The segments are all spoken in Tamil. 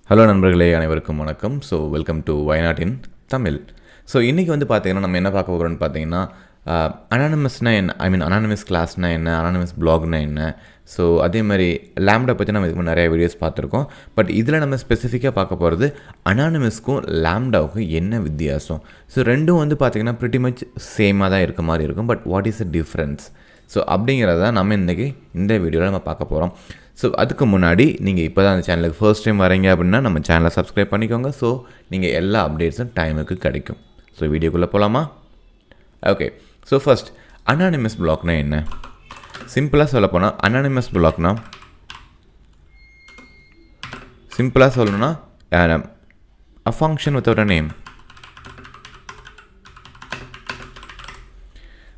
ஹலோ நண்பர்களே, அனைவருக்கும் வணக்கம். So welcome to Why Not in Tamil. So இன்றைக்கி வந்து பார்த்திங்கன்னா நம்ம என்ன பார்க்க போகிறோம்னு பார்த்தீங்கன்னா அனானிமஸ்னால் என்ன, அனானிமஸ் கிளாஸ்னால் என்ன, அனானிமஸ் பிளாக்னா என்ன. ஸோ அதே மாதிரி லேம்டா பற்றி நம்ம இதுக்கு நிறைய வீடியோஸ் பார்த்துருக்கோம். பட் இதில் நம்ம ஸ்பெசிஃபிக்காக பார்க்க போகிறது அனானிமஸ்க்கும் லேம்டாவுக்கும் என்ன வித்தியாசம். ஸோ ரெண்டும் வந்து பார்த்திங்கன்னா ப்ரிட்டி மச் சேமாக தான் இருக்க மாதிரி இருக்கும். But what is the difference? So அப்படிங்கிறத நம்ம இன்றைக்கி இந்த வீடியோவில் நம்ம பார்க்க போகிறோம். ஸோ அதுக்கு முன்னாடி நீங்கள் இப்போ தான் அந்த சேனலுக்கு ஃபர்ஸ்ட் டைம் வரீங்க அப்படின்னா நம்ம சேனலை சப்ஸ்கிரைப் பண்ணிக்கோங்க. ஸோ நீங்கள் எல்லா அப்டேட்ஸும் டைமுக்கு கிடைக்கும். ஸோ வீடியோக்குள்ளே போகலாமா? ஓகே. ஸோ ஃபர்ஸ்ட் அனானிமஸ் பிளாக்னா என்ன? சிம்பிளாக சொல்லப்போனால் அனானிமஸ் பிளாக்னா சிம்பிளாக சொல்லணும்னா a function without a name.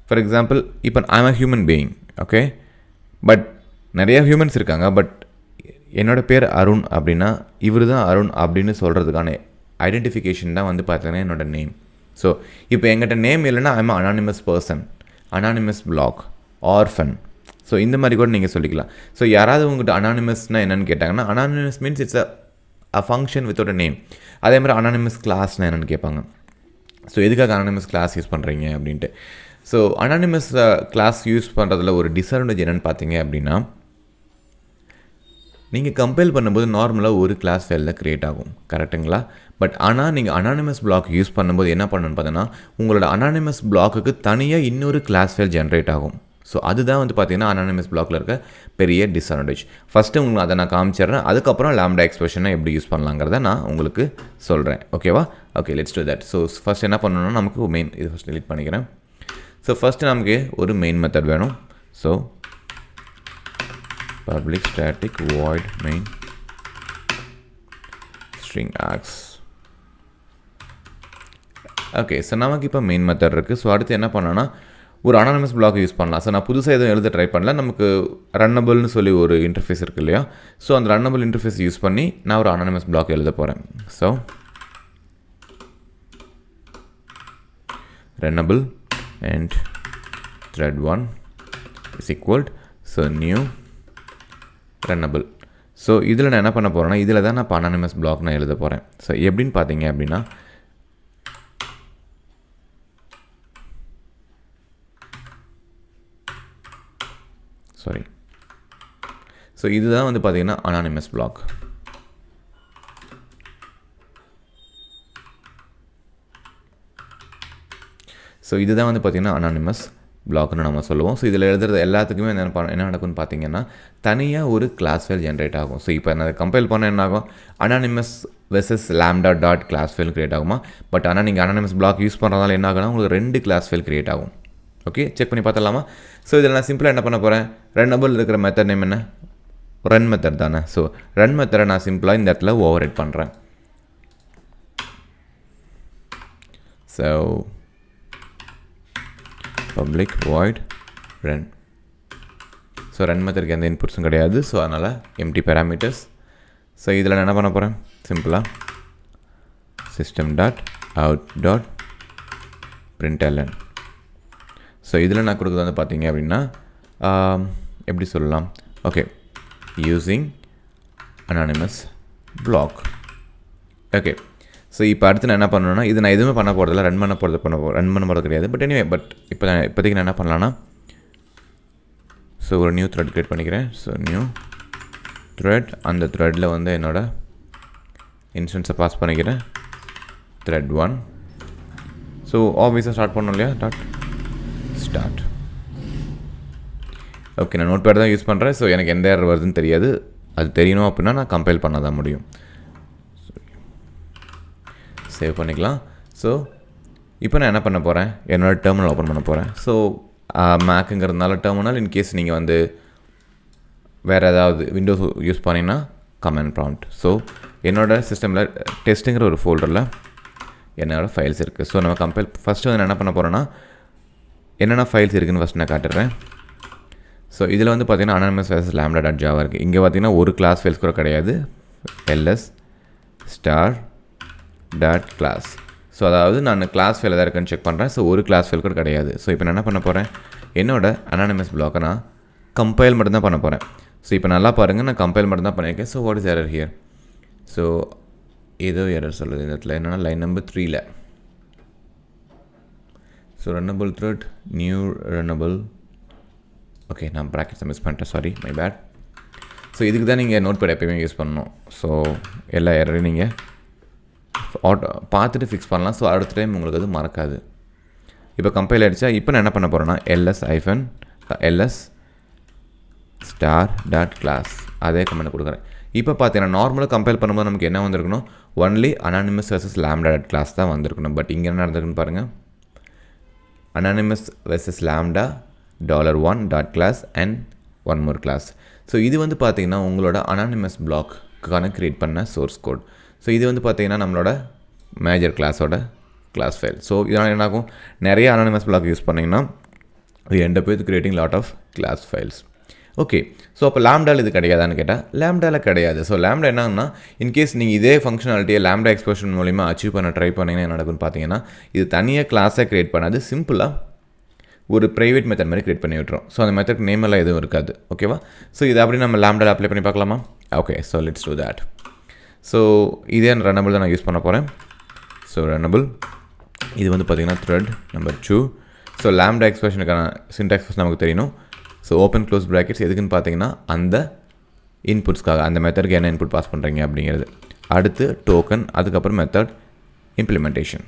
For example, இப்போ I'm a human being, okay. But நிறையா ஹியூமன்ஸ் இருக்காங்க. பட் என்னோடய பேர் அருண் அப்படின்னா இவர் தான் அருண் அப்படின்னு சொல்கிறதுக்கான ஐடென்டிஃபிகேஷன் தான் வந்து பார்த்தீங்கன்னா என்னோடய நேம். ஸோ இப்போ எங்கிட்ட நேம் இல்லைன்னா I'm anonymous person, anonymous block, orphan. So இந்த மாதிரி கூட நீங்கள் சொல்லிக்கலாம். ஸோ யாராவது உங்கள்கிட்ட அனானிமஸ்னால் என்னென்னு கேட்டாங்கன்னா, anonymous means it's a function without a name. அதே மாதிரி அனானிமஸ் கிளாஸ்னால் என்னென்னு கேட்பாங்க. ஸோ எதுக்காக அனானிமஸ் கிளாஸ் யூஸ் பண்ணுறீங்க அப்படின்ட்டு. ஸோ அனானிமஸ் கிளாஸ் யூஸ் பண்ணுறதுல ஒரு டிஸ்அட்வான்டேஜ் என்னென்னு பார்த்தீங்க அப்படின்னா, நீங்கள் கம்பைல் பண்ணும்போது நார்மலாக ஒரு கிளாஸ் ஃபைலில் க்ரியேட் ஆகும், கரெக்டுங்களா? பட் ஆனால் நீங்கள் அனானிமஸ் பிளாக் யூஸ் பண்ணும்போது என்ன பண்ணணும்னு பார்த்தீங்கன்னா, உங்களோட அனானிமஸ் பிளாக்குக்கு தனியாக இன்னொரு கிளாஸ் ஃபைல் ஜென்ரேட் ஆகும். ஸோ அதுதான் வந்து பார்த்தீங்கன்னா அனானிமஸ் பிளாக்கில் இருக்க பெரிய டிஸ்அட்வான்டேஜ். ஃபஸ்ட்டு உங்களுக்கு அதை நான் காமிச்சிடுறேன். அதுக்கப்புறம் லேம்டா எக்ஸ்பிரஷனை எப்படி யூஸ் பண்ணலாங்கிறத நான் உங்களுக்கு சொல்கிறேன். ஓகேவா? Okay, let's to that. So first என்ன பண்ணணும்னா, நமக்கு மெயின் இது ஃபஸ்ட் டெலீட் பண்ணிக்கிறேன். ஸோ ஃபஸ்ட்டு நமக்கு ஒரு மெயின் மெத்தட் வேணும். So public static void main string args. Okay. So நமக்கு இப்போ மெயின் மெத்தட் இருக்குது. ஸோ அடுத்து என்ன பண்ணோன்னா, ஒரு அனானிமஸ் பிளாக் யூஸ் பண்ணலாம். ஸோ நான் புதுசாக எதுவும் எழுத ட்ரை பண்ணல. நமக்கு ரன்னபிள்னு சொல்லி ஒரு இன்டர்ஃபேஸ் இருக்குது இல்லையா? ஸோ அந்த ரன்னபிள் இன்டர்ஃபேஸ் யூஸ் பண்ணி நான் ஒரு அனானிமஸ் பிளாக் எழுத போகிறேன். So runnable and thread1 is equaled, so new runnable. So இதில் நான் என்ன பண்ண போகிறேன்னா, இதில் தான் நான் அனானிமஸ் பிளாக் நான் எழுத போகிறேன். ஸோ எப்படின்னு பார்த்தீங்க அப்படின்னா, ஸோ இதுதான் வந்து பார்த்தீங்கன்னா அனானிமஸ் பிளாக். ஸோ இதுதான் வந்து பார்த்திங்கன்னா அனானிமஸ் பிளாக்னு நம்ம சொல்லுவோம். ஸோ இதில் எழுதுறது எல்லாத்துக்குமே என்ன நடக்கும்னு பார்த்தீங்கன்னா, தனியாக ஒரு கிளாஸ் ஃபைல் ஜென்ரேட் ஆகும். ஸோ இப்போ நான் கம்பைல் பண்ண என்ன ஆகும், anonymous versus lambda dot class file create ஆகுமா. பட் ஆனால் நீங்கள் அனானிமஸ் பிளாக் யூஸ் பண்ணுறதால என்ன ஆகுனா, உங்களுக்கு 2 கிளாஸ் ஃபைல் க்ரியேட் ஆகும். ஓகே, செக் பண்ணி பார்த்தலாமா? ஸோ இதில் நான் சிம்பிளாக என்ன பண்ண போகிறேன், ரன்னபிள் இருக்கிற மெத்தட் நேம் என்ன, ரன் மெத்தட் தானே. ஸோ ரன் மெத்தடை நான் சிம்பிளாக இந்த இடத்துல ஓவர் ரைட் பண்ணுறேன். So public void run. So run மெத்தடுக்கு எந்த இன்புட்ஸும் கிடையாது. ஸோ அதனால் எம்டி பேராமீட்டர்ஸ். ஸோ இதில் நான் என்ன பண்ண போகிறேன், சிம்பிளாக system dot out dot println. So இதில் நான் கொடுக்குறது வந்து பார்த்தீங்க அப்படின்னா, எப்படி சொல்லலாம், okay, using anonymous block. Okay. So இப்போ அடுத்து நான் என்ன பண்ணணும்னா, இது நான் எதுவுமே பண்ண போகிறதில்ல, ரன் பண்ண போகிறது கிடையாது. பட் எனிவே, இப்போதைக்கு நான் என்ன பண்ணலான்னா, ஸோ ஒரு நியூ த்ரெட் க்ரியேட் பண்ணிக்கிறேன். ஸோ நியூ த்ரெட், அந்த த்ரெட்டில் வந்து என்னோடய இன்ஸ்டன்ஸை பாஸ் பண்ணிக்கிறேன், thread1. ஸோ ஆப்வியஸாக ஸ்டார்ட் பண்ணோம் இல்லையா, டாட் ஸ்டார்ட். ஓகே, நான் நோட் பேட் தான் யூஸ் பண்ணுறேன். ஸோ எனக்கு எந்த எரர் வருதுன்னு தெரியாது. அது தெரியணும் அப்படின்னா நான் கம்பைல் பண்ண தான் முடியும். சேவ் பண்ணிக்கலாம். ஸோ இப்போ நான் என்ன பண்ண போகிறேன், என்னோடய டெர்மினல் ஓப்பன் பண்ண போகிறேன். ஸோ மேக்குங்கிறதுனால டெர்மினல், இன்கேஸ் நீங்கள் வந்து வேறு ஏதாவது விண்டோஸ் யூஸ் பண்ணிங்கன்னா கமெண்ட் ப்ராம்ப்ட். ஸோ என்னோடய சிஸ்டமில் டெஸ்ட்டுங்கிற ஒரு ஃபோல்டரில் என்னோடய ஃபைல்ஸ் இருக்குது. ஸோ நம்ம கம்பைல் ஃபஸ்ட்டு வந்து என்ன பண்ண போகிறேன்னா, என்னென்ன ஃபைல்ஸ் இருக்குதுன்னு ஃபஸ்ட் நான் காட்டுறேன். ஸோ இதில் வந்து பார்த்திங்கன்னா anonymous versus lambda dot Java இருக்குது. இங்கே பார்த்திங்கன்னா ஒரு கிளாஸ் ஃபைல்ஸ் கூட கிடையாது, ls star dot class. So அதாவது நான் கிளாஸ் ஃபைல் எதாவது இருக்குன்னு செக் பண்ணுறேன். ஸோ ஒரு கிளாஸ் ஃபைல் கூட கிடையாது. ஸோ இப்போ நான் என்ன பண்ண போகிறேன், என்னோட அனானிமஸ் பிளாக்கை நான் கம்பைல் மட்டும் தான் பண்ண போகிறேன். ஸோ இப்போ நல்லா பாருங்கள், நான் கம்பைல் மட்டும் தான் பண்ணியிருக்கேன். So what is error here? So ஏதோ எரர் சொல்லுது இந்த இடத்துல என்னென்னா லைன் நம்பர் 3ல். So runnable thread new runnable. Okay நான் ப்ராக்கெட்ஸை மிஸ் பண்ணிட்டேன், சாரி, மை பேட். ஸோ இதுக்கு தான் நீங்கள் நோட் பேட் எப்போயுமே யூஸ் பண்ணணும். ஸோ எல்லா எரரையும் நீங்கள் பார்த்துட்டு ஃபிக்ஸ் பண்ணலாம். ஸோ அடுத்த டைம் உங்களுக்கு அது மறக்காது. இப்போ கம்பைல் ஆகிடுச்சா? இப்போ நான் என்ன பண்ண போகிறேன்னா ls ஸ்டார் டாட் கிளாஸ் அதே கமெண்ட் கொடுக்குறேன். இப்போ பார்த்தீங்கன்னா நார்மலாக கம்பைல் பண்ணும்போது நமக்கு என்ன வந்திருக்கணும், only anonymous versus lambda dot class தான் வந்திருக்கணும். பட் இங்கே என்ன நடந்திருக்குன்னு பாருங்கள், anonymous versus lambda $1 dot class and one more class. So இது வந்து பார்த்தீங்கன்னா உங்களோட அனானிமஸ் பிளாக்குக்கான க்ரியேட் பண்ண சோர்ஸ் கோட். ஸோ இது வந்து பார்த்தீங்கன்னா நம்மளோட மேஜர் கிளாஸோட கிளாஸ் ஃபைல். ஸோ இதனால் என்னாகும், நிறைய அனானிமஸ் பிளாக் யூஸ் பண்ணிங்கன்னா we end up with creating lot of class files. Okay, so அப்போ லாம்டாவில் இது கிடையாதான்னு கேட்டால் லாம்டாவில் கிடையாது. ஸோ லாம்டா என்னன்னா, இன்கேஸ் நீங்கள் இதே ஃபங்க்ஷனாலிட்டியை லாம்டா எக்ஸ்பிரஷன் மூலிமா அச்சீவ் பண்ண ட்ரை பண்ணிங்கன்னா என்ன நடக்கும்னு பார்த்தீங்கன்னா, இது தனியாக கிளாஸாக க்ரியேட் பண்ணாது, சிம்பிளாக ஒரு ப்ரைவேட் மெத்தட் மாதிரி க்ரியேட் பண்ணி விட்டுரும். ஸோ அந்த மெத்தட் நேம் எல்லாம் எதுவும் இருக்காது. ஓகேவா? ஸோ இது அப்படி நம்ம லாம்டாவில் அப்ளை பண்ணி பார்க்கலாமா? Okay, so let's do that. So இதே ரன்னபிள் தான் நான் யூஸ் பண்ண போகிறேன். ஸோ ரன்னபிள் இது வந்து பார்த்திங்கன்னா த்ரெட் நம்பர் 2. ஸோ லாம்டா எக்ஸ்பிரஷனுக்கான சின்டாக்ஸ் நமக்கு தெரியணும். ஸோ ஓப்பன் க்ளோஸ் ப்ராக்கெட்ஸ் எதுக்குன்னு பார்த்தீங்கன்னா அந்த இன்புட்ஸ்க்காக, அந்த மெத்தடுக்கு என்ன இன்புட் பாஸ் பண்ணுறீங்க அப்படிங்கிறது. அடுத்து டோக்கன், அதுக்கப்புறம் மெத்தட் இம்ப்ளிமெண்டேஷன்.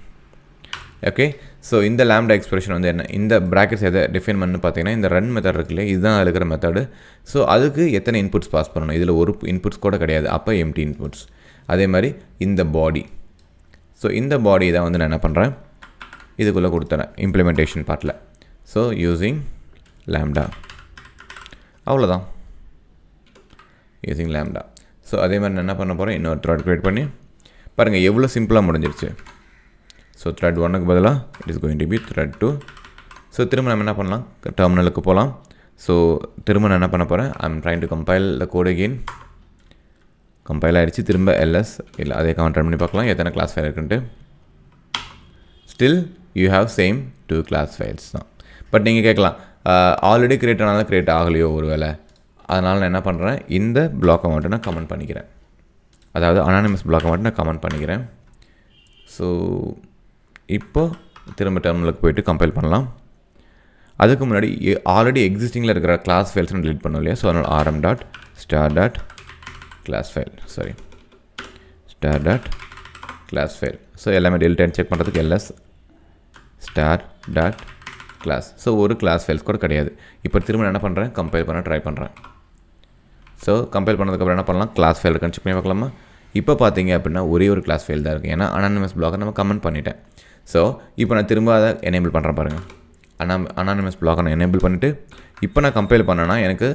ஓகே, ஸோ இந்த லாம்டா எக்ஸ்பிரஷன் வந்து என்ன, இந்த ப்ராக்கெட்ஸ் எதை டிஃபைன் பண்ணு பார்த்தீங்கன்னா இந்த ரன் மெத்தட் இருக்குல்ல, இதுதான் அதில் இருக்கிற மெத்தடு. ஸோ அதுக்கு எத்தனை இன்புட்ஸ் பாஸ் பண்ணணும், இதில் ஒரு இன்புட்ஸ் கூட கிடையாது, அப்போ எம்டி இன்புட்ஸ். அதே மாதிரி இந்த பாடி, ஸோ இந்த பாடி தான் வந்து நான் என்ன பண்ணுறேன், இதுக்குள்ளே கொடுத்துறேன் இம்ப்ளிமெண்டேஷன் பார்ட்டில். ஸோ யூஸிங் லாம்டா, அவ்வளோதான், யூஸிங் லாம்டா. ஸோ அதே மாதிரி நான் என்ன பண்ண போகிறேன், இன்னொரு த்ரெட் க்ரியேட் பண்ணி பாருங்கள் எவ்வளோ சிம்பிளாக முடிஞ்சிருச்சு. ஸோ த்ரெட் 1க்கு பதிலாக it is going to be thread 2. So திரும்ப நம்ம என்ன பண்ணலாம், டெர்மினலுக்கு போகலாம். ஸோ திரும்ப நான் என்ன பண்ண போகிறேன், I am trying to compile the code again. Compile ஆகிடுச்சு. திரும்ப எல்எஸ் இல்லை அதே கமெண்ட் ரன் பண்ணி பார்க்கலாம் எத்தனை கிளாஸ் ஃபைல் இருக்குன்ட்டு. Still you have same 2 class files தான். பட் நீங்கள் கேட்கலாம், ஆல்ரெடி க்ரியேட் ஆனாலும் க்ரியேட் ஆகலையோ ஒரு வேளை, அதனால் நான் என்ன பண்ணுறேன், இந்த பிளாக்கை மட்டும் நான் கமெண்ட் பண்ணிக்கிறேன், அதாவது அனானிமஸ் பிளாக்கை மட்டும் நான் கமெண்ட் பண்ணிக்கிறேன். ஸோ இப்போ திரும்ப டெர்மினலுக்கு போய்ட்டு கம்பைல் பண்ணலாம். அதுக்கு முன்னாடி ஆல்ரெடி எக்ஸிஸ்டிங்கில் இருக்கிற கிளாஸ் ஃபைல்ஸ் நான் டெலிட் பண்ணோம் இல்லையா. ஸோ அதனால் RM dot star dot class file, sorry star dot class file. So எல்லாமே டெலிட் செக் பண்ணுறதுக்கு LS star dot class. So ஒரு கிளாஸ் ஃபைல்ஸ் கூட கிடையாது. இப்போ திரும்ப நான் என்ன பண்ணுறேன், கம்பைல் பண்ண ட்ரை பண்ணுறேன். ஸோ கம்பைல் பண்ணதுக்கப்புறம் என்ன பண்ணலாம், கிளாஸ் ஃபைல் இருக்குன்னு செக் பண்ணி பார்க்கலாமா. இப்போ பார்த்தீங்க அப்படின்னா ஒரே ஒரு கிளாஸ் ஃபைல் தான் இருக்குது, ஏன்னா அனானிமஸ் பிளாக்கை நம்ம கமெண்ட் பண்ணிட்டேன். ஸோ இப்போ நான் திரும்ப அதை எனேபிள் பண்ணுறேன் பாருங்கள். அனானிமஸ் பிளாக்கை நான் எனேபிள் பண்ணிவிட்டு இப்போ நான் கம்பைல் பண்ணேன்னா எனக்கு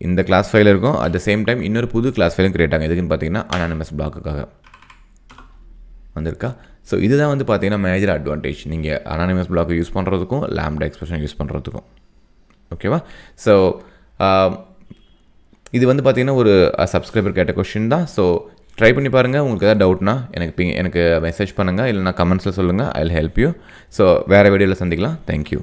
இந்த கிளாஸ் ஃபைல் இருக்கும். அட் த சேம் டைம் இன்னொரு புது கிளாஸ் ஃபைலும் கிரியேட் ஆகும். எதுக்குன்னு பார்த்தீங்கன்னா அனானிமஸ் பிளாக்குக்காக வந்திருக்கா. ஸோ இதுதான் வந்து பார்த்தீங்கன்னா மேஜர் அட்வான்டேஜ் நீங்கள் அனானிமஸ் பிளாக்கை யூஸ் பண்ணுறதுக்கும் லாம்டா எக்ஸ்பிரஷன் யூஸ் பண்ணுறதுக்கும். ஓகேவா? ஸோ இது வந்து பார்த்தீங்கன்னா ஒரு சப்ஸ்கிரைபர் கேட்ட கொஷின் தான். ஸோ ட்ரை பண்ணி பாருங்கள். உங்களுக்கு எதாவது டவுட்னா எனக்கு மெசேஜ் பண்ணுங்கள், இல்லைனா கமெண்ட்ஸில் சொல்லுங்கள். I will help you. So வேறு வீடியோவில் சந்திக்கலாம். தேங்க்யூ.